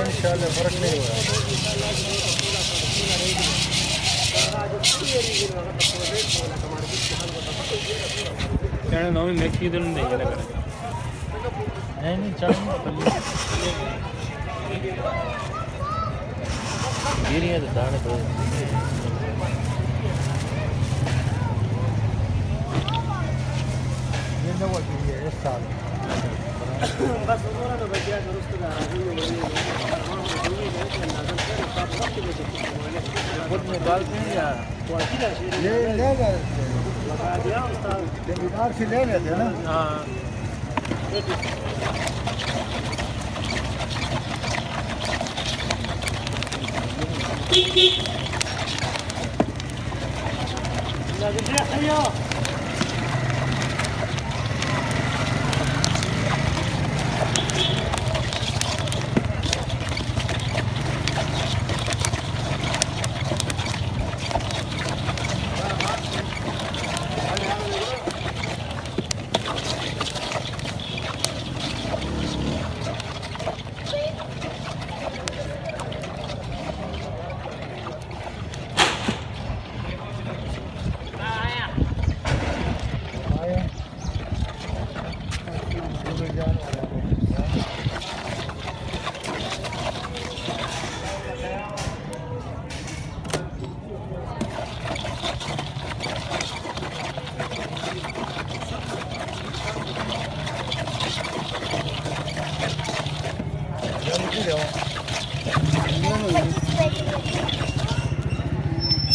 इंशाल्लाह फर्क नहीं होगा त्याने नवीन नेक्स्ट इधर नहीं गेला नहीं चाहिए गिरी है तो दाने तो ये नवा गिरी है इस साल बस उन्होंने तो बच्चा दुरुस्त कर खुद में बाल नहीं यार ये ले गए लगा दिया उस्ताद बीमार से ले रहे थे ना हाँ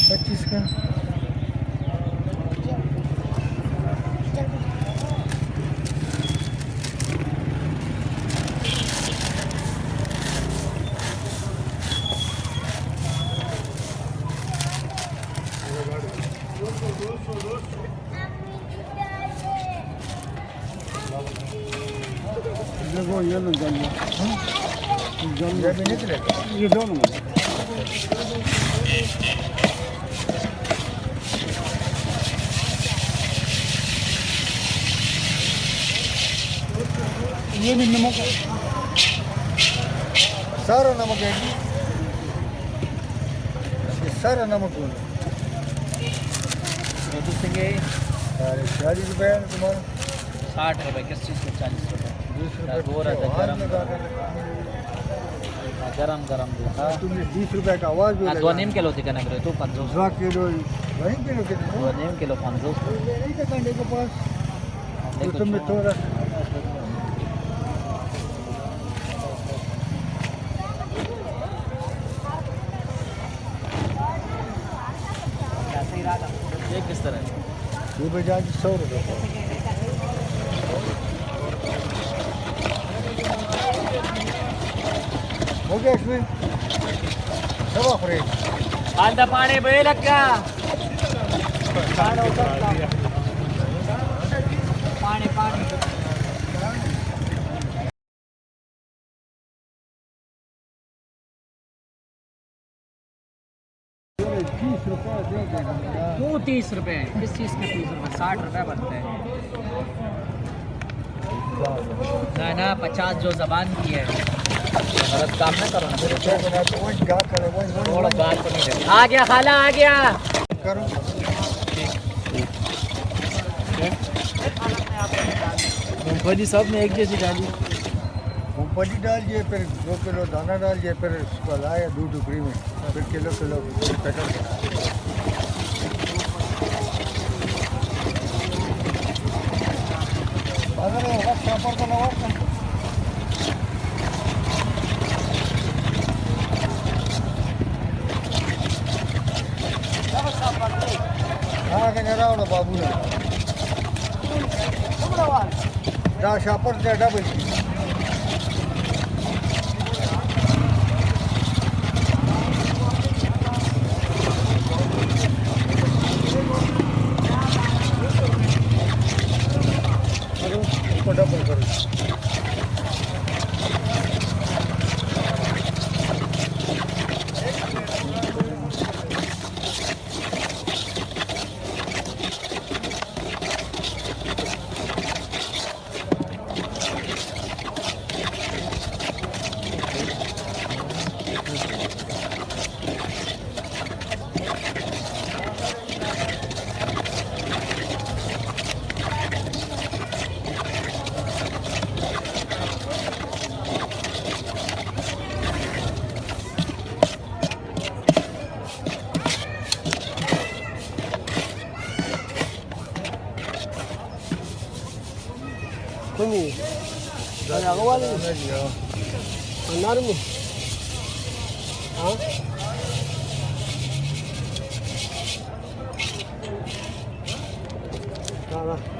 पच्चीस का देखो ये लो जल ये भी निकले ये दोनों ये भी नमक सारा नमक है ये सारा नमक है अरे 40 रुपये तुम्हारा 60 रुपए किस चीज़ के 40 रुपए 20 रुपये वो रहता है गरम गरम गरम तुमने 20 रुपये का आवाज़ भी दो नीम किलो चिकन है तो 50 2 किलो वहीं किलो कितने दो नीम किलो 50 नहीं था कंडे के पास तो तुम्हें थोड़ा ये किस तरह है ये बजाज 100 रुपये हो गया इसमें सब फ्रेश आंधा पानी बे लग गया पानी पानी 30 रुपये दे देना क्यों 30 रुपये किस चीज़ के 30 रुपये 60 रुपये बनते हैं ना ना 50 जो जबान की है गलत काम ना करो ना थोड़ा बात को नहीं दे आ गया खाला आ गया करो मूंगफली सब ने एक जैसी डाली मूंगफली डालिए फिर 2 किलो दाना डालिए फिर उसको लाए दूध टुकड़ी में फिर किलो किलो कटर अगर प्रॉपर तो लगा हाँ के जरा वाला बाबू ने शापर से डबल डबल करो Bhunni. Ada apa lagi? दाना दिया Benar nih. Hah? Nah,